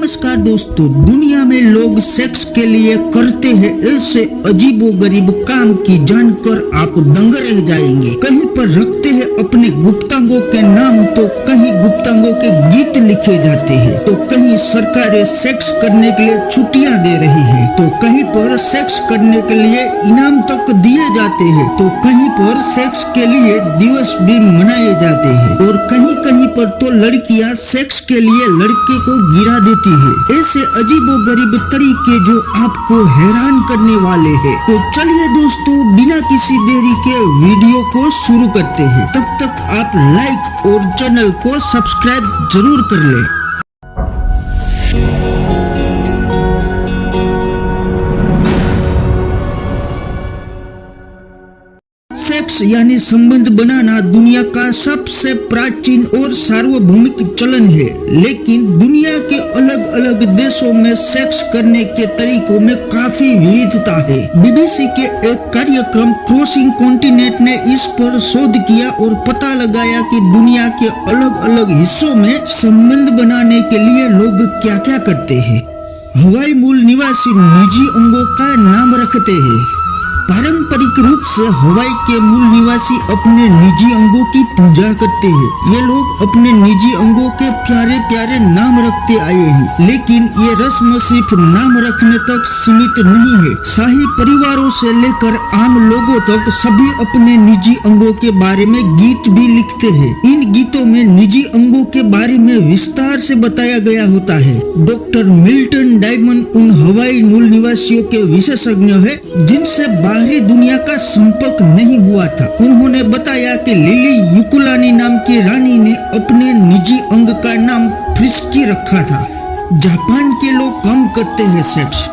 नमस्कार दोस्तों, दुनिया में लोग सेक्स के लिए करते हैं ऐसे अजीबोगरीब काम की जानकर आप दंग रह जाएंगे। कहीं पर रखते हैं अपने गुप्तांगों के नाम, तो कहीं गुप्तांगों के गीत लिखे जाते हैं, तो कहीं सरकारें सेक्स करने के लिए छुट्टियां दे रही है, तो कहीं पर सेक्स करने के लिए इनाम तक दिए जाते हैं, तो कहीं पर सेक्स के लिए दिवस भी मनाए जाते हैं, और कहीं कहीं पर तो लड़कियां सेक्स के लिए लड़के को गिरा देती है। ऐसे अजीबोगरीब तरीके जो आपको हैरान करने वाले हैं। तो चलिए दोस्तों, बिना किसी देरी के वीडियो को शुरू करते हैं। तब तक आप लाइक और चैनल को सब्सक्राइब जरूर कर लें। सेक्स यानी संबंध बनाना दुनिया का सबसे प्राचीन और सार्वभौमिक चलन है, लेकिन दुनिया के अलग अलग देशों में सेक्स करने के तरीकों में काफी विविधता है। बीबीसी के एक कार्यक्रम क्रॉसिंग कॉन्टिनेंट ने इस पर शोध किया और पता लगाया कि दुनिया के अलग अलग हिस्सों में संबंध बनाने के लिए लोग क्या क्या करते हैं। हवाई मूल निवासी निजी अंगों का नाम रखते हैं। पारंपरिक रूप से हवाई के मूल निवासी अपने निजी अंगों की पूजा करते हैं। ये लोग अपने निजी अंगों के प्यारे प्यारे नाम रखते आए हैं, लेकिन ये रस्म सिर्फ नाम रखने तक सीमित नहीं है। शाही परिवारों से लेकर आम लोगों तक सभी अपने निजी अंगों के बारे में गीत भी लिखते हैं। इन गीतों में निजी अंगों के बारे में विस्तार से बताया गया होता है। डॉक्टर मिल्टन डायमंड उन हवाई मूल निवासियों के विशेषज्ञ है जिनसे बाहरी दुनिया का संपर्क नहीं हुआ था। उन्होंने बताया कि लिली युकुलानी नाम की रानी ने अपने निजी अंग का नाम फ्रिस्की रखा था। जापान के लोग कम करते हैं सेक्स।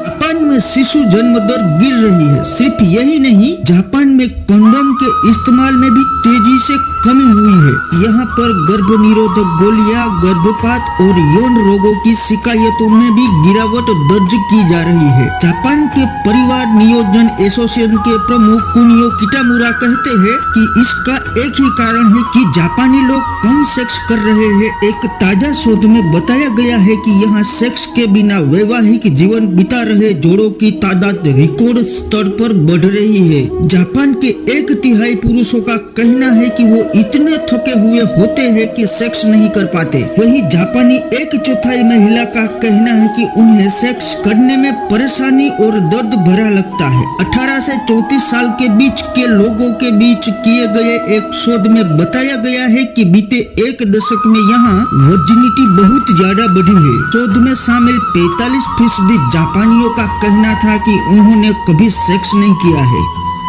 जापान में शिशु जन्म दर गिर रही है। सिर्फ यही नहीं, जापान में कंडोम के इस्तेमाल में भी तेजी से कमी हुई है। यहाँ पर गर्भ निरोधक गोलियां, गर्भपात और यौन रोगों की शिकायतों में भी गिरावट दर्ज की जा रही है। जापान के परिवार नियोजन एसोसिएशन के प्रमुख कुनियो किटामुरा कहते हैं कि इसका एक ही कारण है कि जापानी लोग कम सेक्स कर रहे हैं। एक ताजा शोध में बताया गया है कि यहाँ सेक्स के बिना वैवाहिक जीवन बिता रहे जोड़ों की तादाद रिकॉर्ड स्तर पर बढ़ रही है। जापान के 1/3 पुरुषों का कहना है कि वो इतने थके हुए होते हैं कि सेक्स नहीं कर पाते। वही जापानी 1/4 महिला का कहना है कि उन्हें सेक्स करने में परेशानी और दर्द भरा लगता है। 18 से 34 साल के बीच के लोगों के बीच किए गए एक शोध में बताया गया है कि बीते एक दशक में यहाँ वर्जिनिटी बहुत ज्यादा बढ़ी है। शोध में शामिल 45% जापानियों का कहना था कि उन्होंने कभी सेक्स नहीं किया है।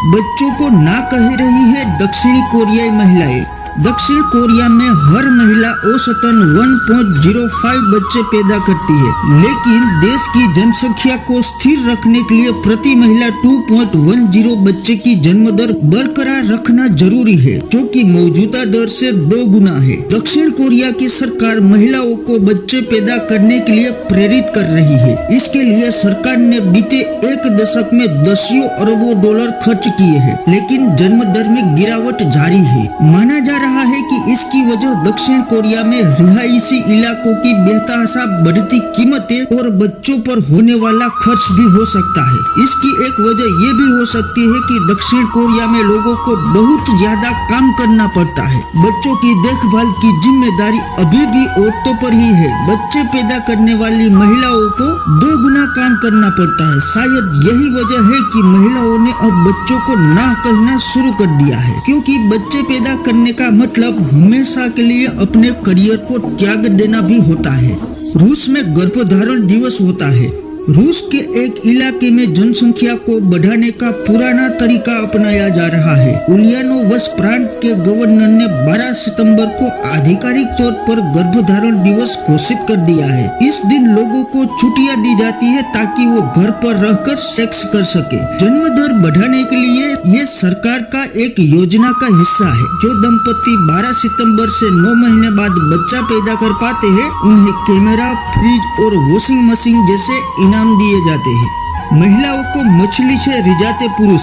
बच्चों को ना कह रही है दक्षिणी कोरियाई महिलाएं। दक्षिण कोरिया में हर महिला औसतन 1.05 बच्चे पैदा करती है, लेकिन देश की जनसंख्या को स्थिर रखने के लिए प्रति महिला 2.10 बच्चे की जन्म दर बरकरार रखना जरूरी है, जो कि मौजूदा दर से 2 गुना है। दक्षिण कोरिया की सरकार महिलाओं को बच्चे पैदा करने के लिए प्रेरित कर रही है। इसके लिए सरकार ने बीते एक दशक में दसियों अरबों डॉलर खर्च किए हैं, लेकिन जन्म दर में गिरावट जारी है। माना जा रहा है कि इसकी वजह दक्षिण कोरिया में रिहायशी इलाकों की बेतहाशा बढ़ती कीमतें और बच्चों पर होने वाला खर्च भी हो सकता है। इसकी एक वजह ये भी हो सकती है कि दक्षिण कोरिया में लोगों को बहुत ज्यादा काम करना पड़ता है। बच्चों की देखभाल की जिम्मेदारी अभी भी औरतों पर ही है। बच्चे पैदा करने वाली महिलाओं को 2 गुना काम करना पड़ता है। शायद यही वजह है कि महिलाओं ने अब बच्चों को ना कहना शुरू कर दिया है, क्योंकि बच्चे पैदा करने का मतलब हमेशा के लिए अपने करियर को त्याग देना भी होता है। रूस में गर्भधारण दिवस होता है। रूस के एक इलाके में जनसंख्या को बढ़ाने का पुराना तरीका अपनाया जा रहा है। उलियानोवस्क प्रांत के गवर्नर ने 12 सितंबर को आधिकारिक तौर पर गर्भधारण दिवस घोषित कर दिया है। इस दिन लोगों को छुट्टियां दी जाती है ताकि वो घर पर रहकर सेक्स कर सके। जन्म दर बढ़ाने के लिए ये सरकार का एक योजना का हिस्सा है। जो दंपति 12 सितंबर से 9 महीने बाद बच्चा पैदा कर पाते हैं, उन्हें कैमरा, फ्रिज और वॉशिंग मशीन जैसे इनाम दिए जाते हैं। महिलाओं को मछली से रिझाते पुरुष।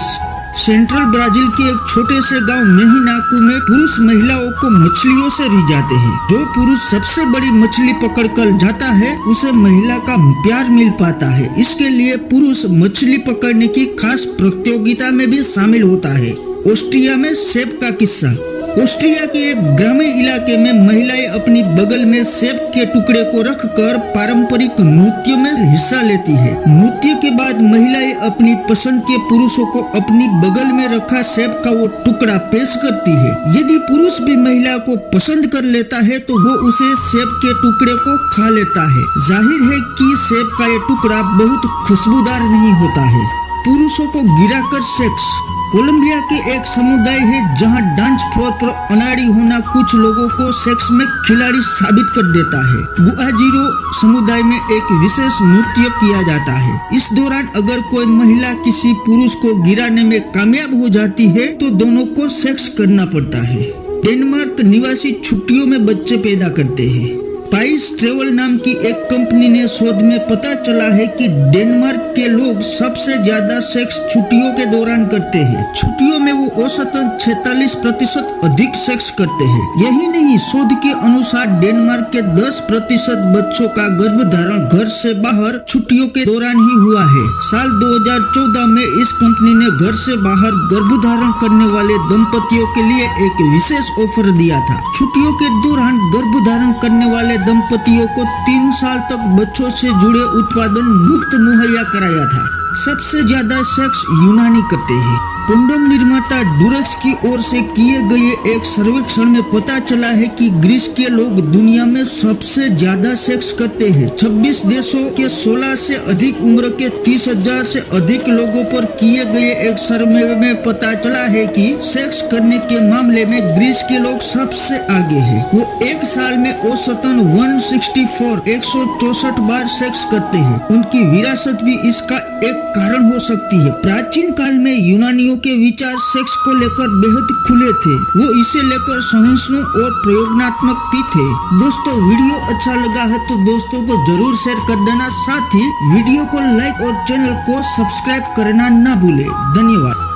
सेंट्रल ब्राजील के एक छोटे से गांव मेहिनाकू में पुरुष महिलाओं को मछलियों से रिझाते हैं। जो पुरुष सबसे बड़ी मछली पकड़ कर जाता है उसे महिला का प्यार मिल पाता है। इसके लिए पुरुष मछली पकड़ने की खास प्रतियोगिता में भी शामिल होता है। ऑस्ट्रिया में सेब का किस्सा। ऑस्ट्रिया के एक ग्रामीण इलाके में महिलाएं अपनी बगल में सेब के टुकड़े को रखकर पारंपरिक नृत्यों में हिस्सा लेती है। नृत्य के बाद महिलाएं अपनी पसंद के पुरुषों को अपनी बगल में रखा सेब का वो टुकड़ा पेश करती है। यदि पुरुष भी महिला को पसंद कर लेता है तो वो उसे सेब के टुकड़े को खा लेता है। जाहिर है कि सेब का ये टुकड़ा बहुत खुशबूदार नहीं होता है। पुरुषों को गिराकर सेक्स। कोलंबिया के एक समुदाय है जहां डांस फ्लोर पर अनाड़ी होना कुछ लोगों को सेक्स में खिलाड़ी साबित कर देता है। गुआजिरो समुदाय में एक विशेष नृत्य किया जाता है। इस दौरान अगर कोई महिला किसी पुरुष को गिराने में कामयाब हो जाती है तो दोनों को सेक्स करना पड़ता है। डेनमार्क निवासी छुट्टियों में बच्चे पैदा करते हैं। पाइस ट्रेवल नाम की एक कंपनी ने शोध में पता चला है कि डेनमार्क के लोग सबसे ज्यादा सेक्स छुट्टियों के दौरान करते हैं। छुट्टियों में वो औसतन 46% अधिक सेक्स करते हैं। यही नहीं, शोध के अनुसार डेनमार्क के 10% बच्चों का गर्भधारण घर से बाहर छुट्टियों के दौरान ही हुआ है। साल 2014 में इस कंपनी ने घर से बाहर गर्भधारण करने वाले दंपतियों के लिए एक विशेष ऑफर दिया था। छुट्टियों के दौरान गर्भधारण करने वाले दंपतियों को 3 साल तक बच्चों से जुड़े उत्पादन मुफ्त मुहैया कराया था। सबसे ज्यादा सेक्स यूनानी करते हैं। कंडोम निर्माता डुरेक्स की ओर से किए गए एक सर्वेक्षण में पता चला है कि ग्रीस के लोग दुनिया में सबसे ज्यादा सेक्स करते हैं। 26 देशों के 16 से अधिक उम्र के 30,000 से अधिक लोगों पर किए गए एक सर्वे में पता चला है कि सेक्स करने के मामले में ग्रीस के लोग सबसे आगे हैं। वो एक साल में औसतन 164 बार सेक्स करते हैं। उनकी विरासत भी इसका एक कारण हो सकती है। प्राचीन काल में यूनानियों के विचार सेक्स को लेकर बेहद खुले थे। वो इसे लेकर सहिष्णु और प्रयोगात्मक भी थे। दोस्तों, वीडियो अच्छा लगा है तो दोस्तों को जरूर शेयर कर देना। साथ ही वीडियो को लाइक और चैनल को सब्सक्राइब करना ना भूले। धन्यवाद।